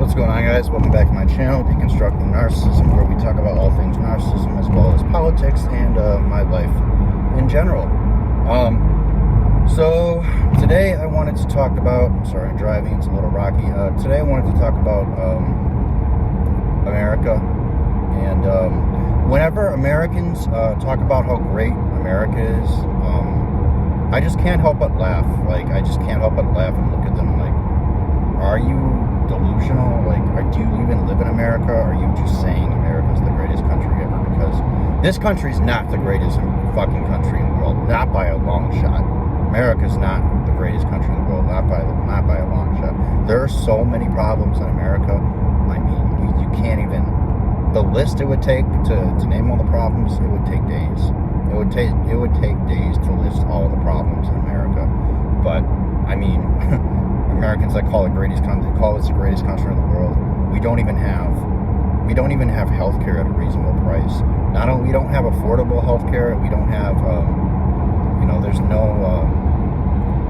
What's going on, guys? Welcome back to my channel, Deconstructing Narcissism, where we talk about all things narcissism as well as politics and my life in general. So today I wanted to talk about, sorry, I'm driving, it's a little rocky. Today I wanted to talk about America. And whenever Americans talk about how great America is, I just can't help but laugh. I just can't help but laugh and look at them like, are you delusional? Do you even live in America? Or are you just saying America's the greatest country ever? Because this country's not the greatest fucking country in the world, not by a long shot. America's not the greatest country in the world, not by a long shot. There are so many problems in America. I mean, you can't even. The list it would take to name all the problems, it would take days. It would take days to list all the problems in America. But I mean, Americans that call us the greatest country in the world. We don't even have health care at a reasonable price. Not only we don't have affordable health care, we don't have there's no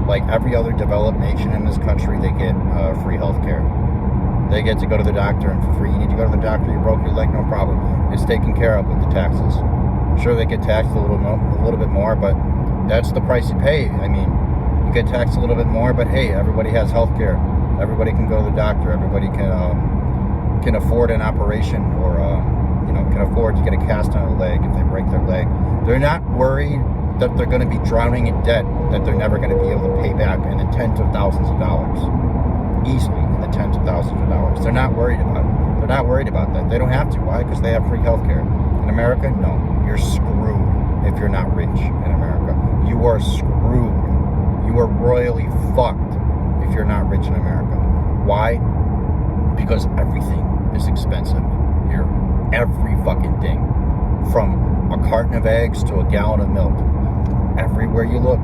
like every other developed nation in this country, they get free health care. They get to go to the doctor and for free. You need to go to the doctor, you broke your leg, no problem. It's taken care of with the taxes. Sure, they get taxed a little bit more, but that's the price you pay. I mean, you get taxed a little bit more, but hey, everybody has health care. Everybody can go to the doctor. Everybody can afford an operation, or can afford to get a cast on a leg if they break their leg. They're not worried that they're going to be drowning in debt that they're never going to be able to pay back in the tens of thousands of dollars. Easily in the tens of thousands of dollars. They're not worried about it. They're not worried about that. They don't have to. Why? Because they have free health care. In America, no. You're screwed if you're not rich in America. You are screwed. You are royally fucked if you're not rich in America. Why? Because everything is expensive here. Every fucking thing. From a carton of eggs to a gallon of milk. Everywhere you look,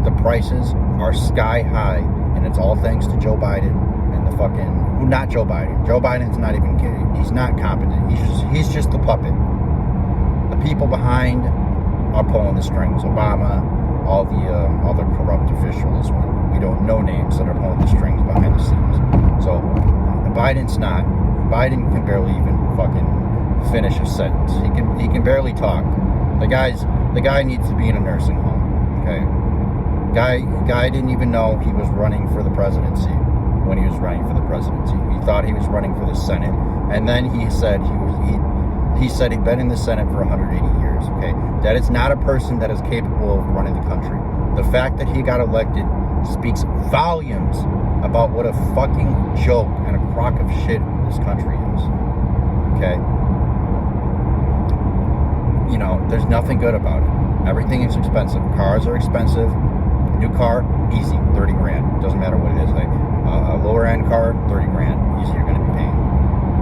the prices are sky high. And it's all thanks to Joe Biden and the fucking... Not Joe Biden. Joe Biden's not even kidding. He's not competent. He's just the puppet. The people behind are pulling the strings. Obama, all the corrupt officials. We don't know names that are pulling the strings behind the scenes. So Biden's not. Biden can barely even fucking finish a sentence. He can barely talk. The guy needs to be in a nursing home. Okay. Guy didn't even know he was running for the presidency when he was running for the presidency. He thought he was running for the Senate, and then he said he said he'd been in the Senate for 180 years. Okay, that is not a person that is capable of running the country. The fact that he got elected speaks volumes about what a fucking joke and a crock of shit this country is. Okay, there's nothing good about it. Everything is expensive. Cars are expensive. New car, easy, 30 grand. Doesn't matter what it is. A lower end car, 30 grand. Easy, you're going to be paying.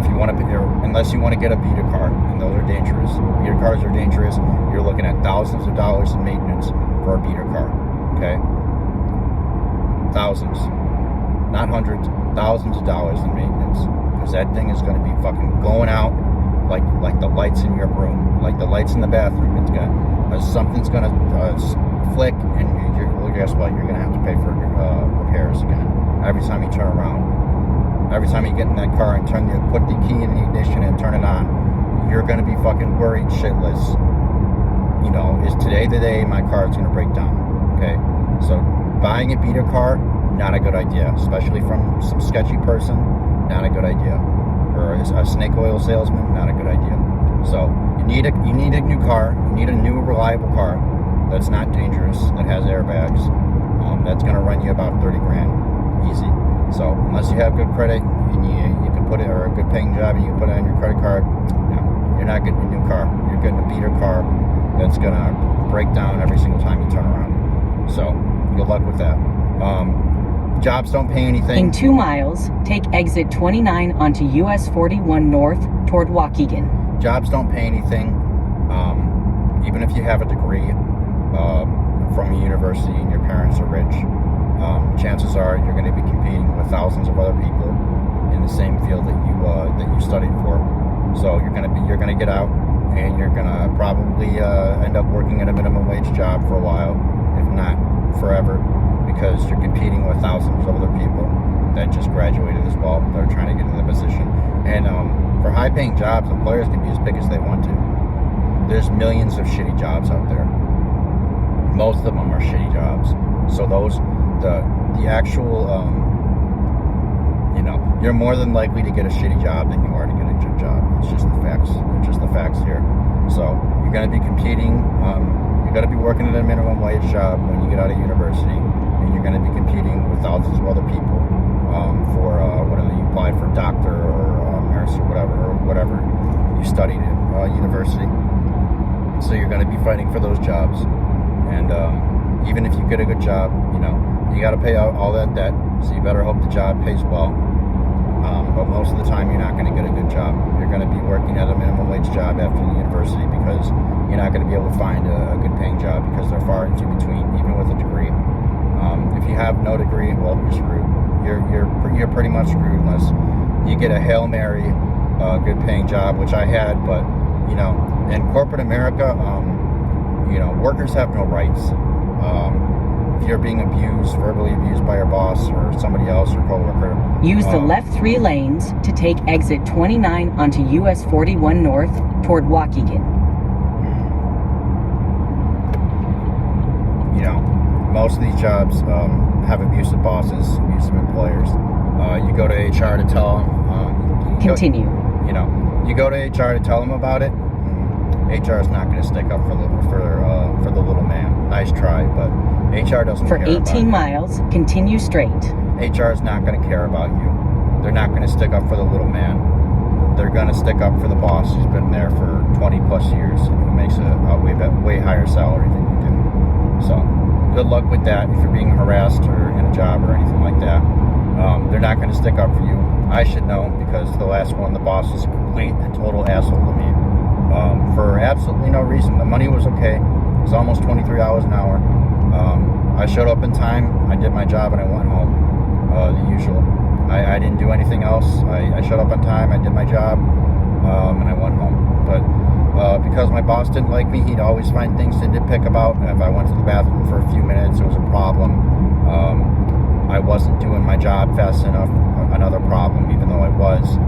If you want to, unless you want to get a beater car, and those are dangerous. Beater cars are dangerous. You're looking at thousands of dollars in maintenance for a beater car. Okay? Thousands. Not hundreds, thousands of dollars in maintenance. Because that thing is going to be fucking going out like the lights in your room. Like the lights in the bathroom. It's got, something's going to flick, and guess what? You're going to have to pay for repairs again. Every time you turn around. Every time you get in that car and put the key in the ignition and turn it on, you're going to be fucking worried shitless. Is today the day my car is going to break down? Okay? So, buying a beater car, not a good idea. Especially from some sketchy person, not a good idea. Or a snake oil salesman, not a good idea. So, you need a new car. You need a new, reliable car that's not dangerous, that has airbags, that's going to run you about 30 grand, easy. So unless you have good credit and you can put it, or a good paying job and you can put it on your credit card, you're not getting a new car. You're getting a beater car that's going to break down every single time you turn around. So good luck with that. Jobs don't pay anything. In 2 miles, take exit 29 onto US 41 North toward Waukegan. Jobs don't pay anything. Even if you have a degree from a university and your parents are rich, chances are you're going to be competing with thousands of other people in the same field that you studied for. So you're going to get out, and you're going to probably end up working at a minimum wage job for a while, if not forever, because you're competing with thousands of other people that just graduated as well. They're trying to get into the position. And for high-paying jobs, employers can be as big as they want to. There's millions of shitty jobs out there. Most of them are shitty jobs. So the actual, you're more than likely to get a shitty job than you are to get a good job. It's just the facts. It's just the facts here. So you're going to be competing. You're going to be working at a minimum wage job when you get out of university, and you're going to be competing with thousands of other people for whether you applied for doctor or nurse or whatever you studied in university. So you're going to be fighting for those jobs, and even if you get a good job, you got to pay out all that debt. So you better hope the job pays well. But most of the time, you're not going to get a good job. You're going to be working at a minimum wage job after the university because you're not going to be able to find a good paying job because they're far and few between, even with a degree. If you have no degree, well, you're screwed. You're pretty much screwed unless you get a Hail Mary, good paying job, which I had. But in corporate America, workers have no rights. If you're being verbally abused by your boss or somebody else or coworker, use the left 3 lanes to take exit 29 onto US 41 North toward Waukegan. Most of these jobs have abusive bosses, abusive employers. You go to HR to tell them. Continue. You go to HR to tell them about it. HR is not going to stick up for the little man. Nice try, but HR doesn't care. For 18 miles, continue straight. HR is not going to care about you. They're not going to stick up for the little man. They're going to stick up for the boss who's been there for 20 plus years and who makes a way higher salary than you do. So good luck with that if you're being harassed or in a job or anything like that. They're not going to stick up for you. I should know because the last one, the boss was a complete and total asshole to me. For absolutely no reason. The money was okay. It was almost $23 an hour. I showed up in time. I did my job and I went home. The usual. I didn't do anything else. I showed up on time. I did my job, and I went home. But because my boss didn't like me, he'd always find things to nitpick about. If I went to the bathroom for a few minutes, it was a problem. I wasn't doing my job fast enough. Another problem, even though I was.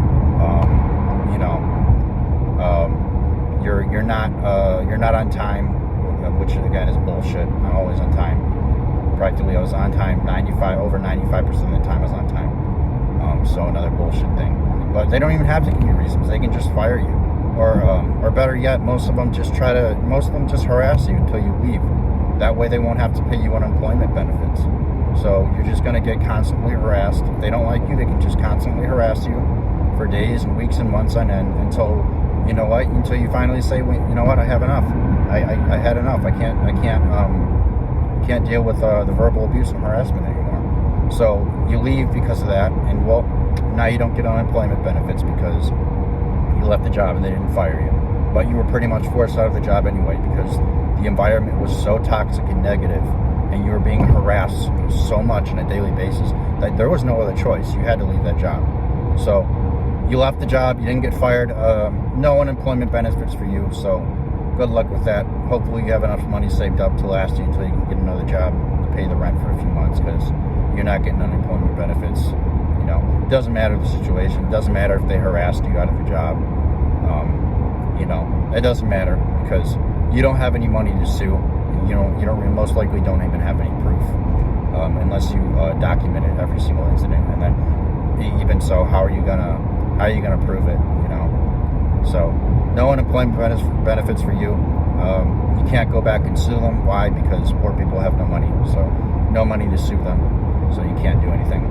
You're not on time, which again is bullshit. I'm always on time. Practically, I was on time. Over 95% of the time I was on time. So another bullshit thing. But they don't even have to give you reasons. They can just fire you, or better yet, most of them just harass you until you leave. That way, they won't have to pay you unemployment benefits. So you're just going to get constantly harassed. If they don't like you, they can just constantly harass you for days and weeks and months on end until you finally say, well, you know what, I have enough. I had enough. I can't deal with the verbal abuse and harassment anymore. So you leave because of that, and well, now you don't get unemployment benefits because you left the job and they didn't fire you. But you were pretty much forced out of the job anyway because the environment was so toxic and negative, and you were being harassed so much on a daily basis that there was no other choice. You had to leave that job. So you left the job, you didn't get fired, no unemployment benefits for you, so good luck with that. Hopefully you have enough money saved up to last you until you can get another job to pay the rent for a few months, because you're not getting unemployment benefits. It doesn't matter the situation. It doesn't matter if they harassed you out of the job. It doesn't matter because you don't have any money to sue. You most likely don't even have any proof unless you documented every single incident. And then even so, how are you gonna prove it? So no unemployment benefits for you. You can't go back and sue them. Why? Because poor people have no money. So no money to sue them. So you can't do anything.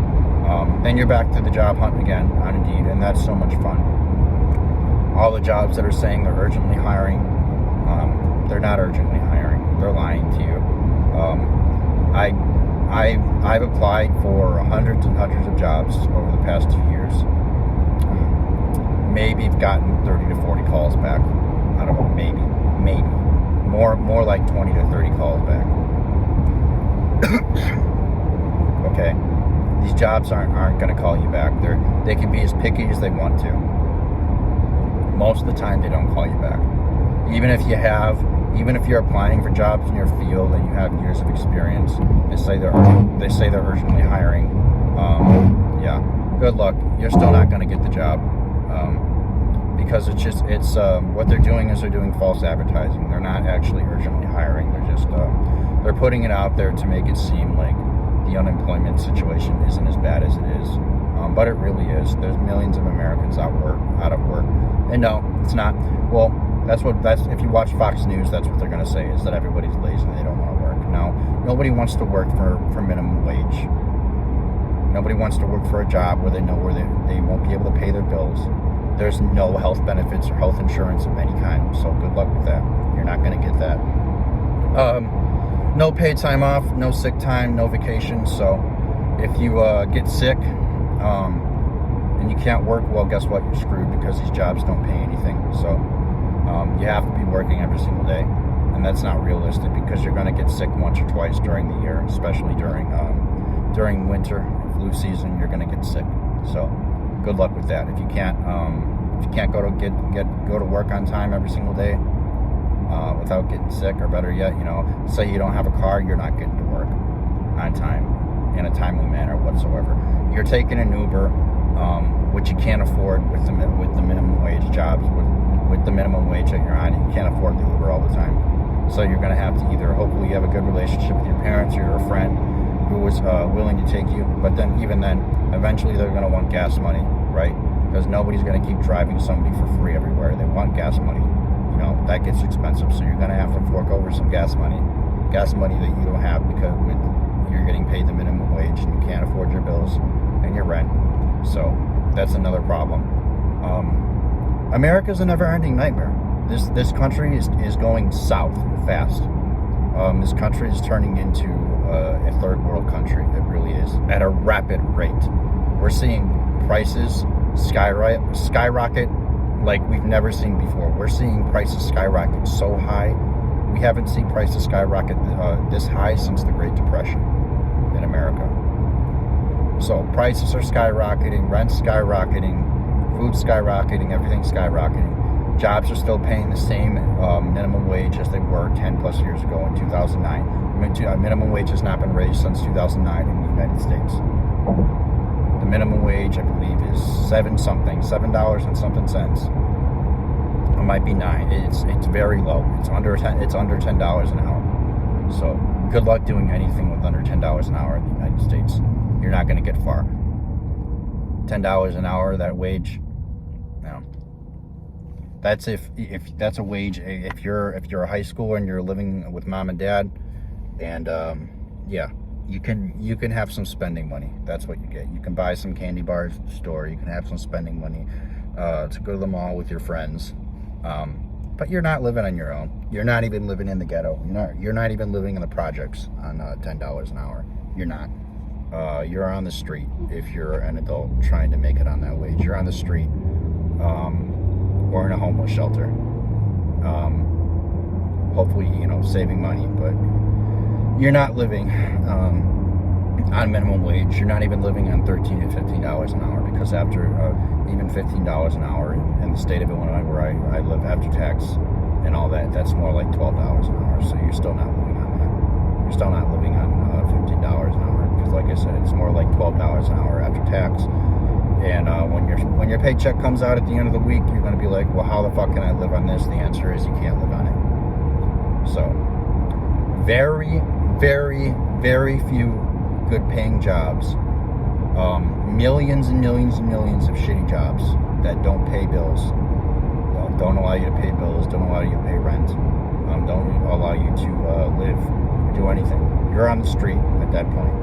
Then you're back to the job hunt again on Indeed, and that's so much fun. All the jobs that are saying they're urgently hiring, they're not urgently hiring. They're lying to you. I've applied for hundreds and hundreds of jobs over the past 2 years. Maybe I've gotten 30 to 40 calls back. I don't know, maybe. More like 20 to 30 calls back. Okay? These jobs aren't going to call you back. They can be as picky as they want to. Most of the time, they don't call you back. Even if you're applying for jobs in your field and you have years of experience, they say they're urgently hiring. Yeah. good luck. You're still not going to get the job. Because it's what they're doing is they're doing false advertising. They're not actually urgently hiring. They're just they're putting it out there to make it seem like the unemployment situation isn't as bad as it is, but it really is. There's millions of Americans out of work, and no, it's not. Well, that's if you watch Fox News, that's what they're going to say, is that everybody's lazy and they don't want to work. No, nobody wants to work for minimum wage. Nobody wants to work for a job where they know where they won't be able to pay their bills. There's no health benefits or health insurance of any kind, so good luck with that. You're not going to get that. No paid time off, no sick time, no vacation. So if you get sick and you can't work, well, guess what? You're screwed, because these jobs don't pay anything. So you have to be working every single day, and that's not realistic, because you're going to get sick once or twice during the year, especially during winter flu season. You're going to get sick. So good luck with that. If you can't go to work on time every single day without getting sick, or better yet, say you don't have a car, you're not getting to work on time in a timely manner whatsoever. You're taking an Uber, which you can't afford with the minimum wage jobs, with the minimum wage that you're on. You can't afford the Uber all the time. So you're going to have to either, hopefully you have a good relationship with your parents or your friend who was willing to take you, but then even then, eventually they're going to want gas money, right? Because nobody's going to keep driving somebody for free everywhere. They want gas money. That gets expensive, so you're going to have to fork over some gas money that you don't have, because you're getting paid the minimum wage and you can't afford your bills and your rent. So that's another problem. America's a never-ending nightmare. This country is going south fast. This country is turning into a third world country. It really is, at a rapid rate. We're seeing prices skyrocket like we've never seen before. We're seeing prices skyrocket so high. We haven't seen prices skyrocket this high since the Great Depression in America. So prices are skyrocketing, rent's skyrocketing, food's skyrocketing, everything's skyrocketing. Jobs are still paying the same minimum wage as they were 10 plus years ago in 2009. Minimum wage has not been raised since 2009 in the United States. The minimum wage, I believe, is $7 and something cents. It might be $9. It's very low. It's under $10 an hour. So good luck doing anything with under $10 an hour in the United States. You're not going to get far. $10 an hour, that wage. No. That's if that's a wage. If you're a high schooler and you're living with mom and dad, and yeah. You can have some spending money. That's what you get. You can buy some candy bars at the store. You can have some spending money to go to the mall with your friends. But you're not living on your own. You're not even living in the ghetto. You're not even living in the projects on $10 an hour. You're not. You're on the street if you're an adult trying to make it on that wage. You're on the street or in a homeless shelter. Hopefully, saving money, but you're not living on minimum wage. You're not even living on $13 to $15 an hour, because after even $15 an hour in the state of Illinois, where I live, after tax and all that, that's more like $12 an hour. So you're still not living on that. You're still not living on $15 an hour, because, like I said, it's more like $12 an hour after tax. And when your paycheck comes out at the end of the week, you're going to be like, well, how the fuck can I live on this? The answer is you can't live on it. So very, very, very few good paying jobs. Millions and millions and millions of shitty jobs that don't pay bills, don't allow you to pay bills, don't allow you to pay rent, don't allow you to live or do anything. You're on the street at that point.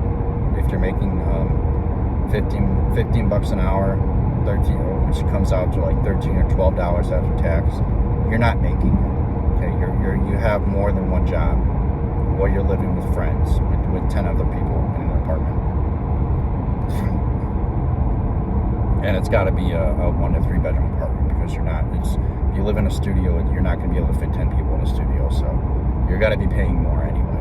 If you're making 15 bucks an hour, 13, which comes out to like $13 or $12 after tax, you're not making it. Okay, you have more than one job, or you're living with friends, with 10 other people in an apartment. And it's got to be a 1 to 3 bedroom apartment, because if you live in a studio, you're not going to be able to fit 10 people in a studio, so you're going to be paying more anyway.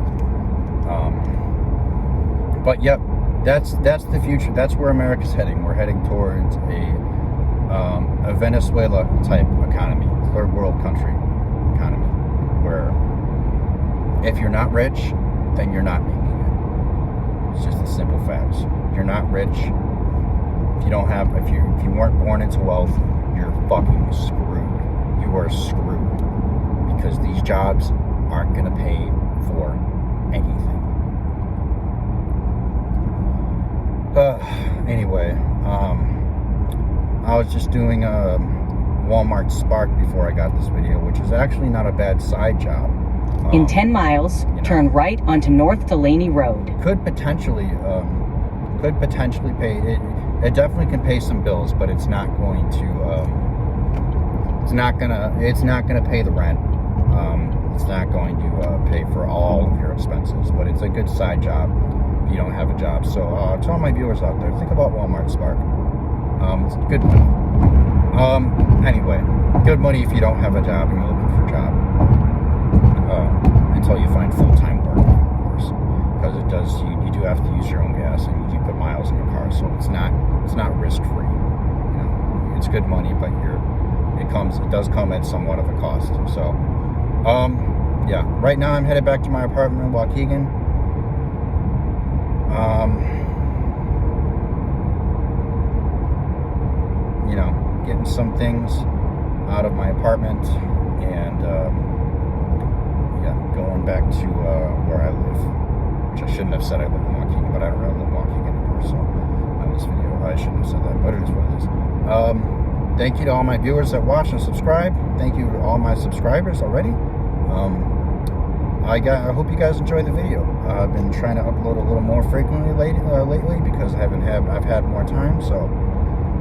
But yep, that's the future. That's where America's heading. We're heading towards a Venezuela type economy, third world country economy, where if you're not rich, then you're not making it. It's just the simple facts. If you're not rich, If you don't have, if you weren't born into wealth, you're fucking screwed. You are screwed, because these jobs aren't going to pay for anything. Anyway, I was just doing a Walmart Spark before I got this video, which is actually not a bad side job. In 10 miles, turn right onto North Delaney Road. Could potentially pay. It definitely can pay some bills, but it's not going to. It's not gonna pay the rent. It's not going to pay for all of your expenses, but it's a good side job if you don't have a job. So to all my viewers out there, think about Walmart Spark. It's good money. Anyway, good money if you don't have a job and you're looking for a job. Until you find full-time work, of course, because it does. You do have to use your own gas, and you do put miles in your car, so it's not risk-free. You know, it's good money, but it does come at somewhat of a cost. So, yeah. Right now, I'm headed back to my apartment in Waukegan. You know, getting some things out of my apartment, and yeah, going back to where I live, which I shouldn't have said I live in Waukegan, but I don't really live in Waukegan anymore, so on this video, I shouldn't have said that, but it is what it is. Thank you to all my viewers that watch and subscribe. Thank you to all my subscribers already. I hope you guys enjoyed the video. I've been trying to upload a little more frequently lately because I've had more time, so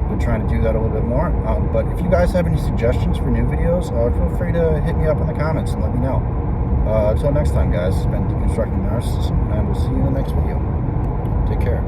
been trying to do that a little bit more. But if you guys have any suggestions for new videos, feel free to hit me up in the comments and let me know. Until next time, guys, it's been Deconstructing Narcissism, and I will see you in the next video. Take care.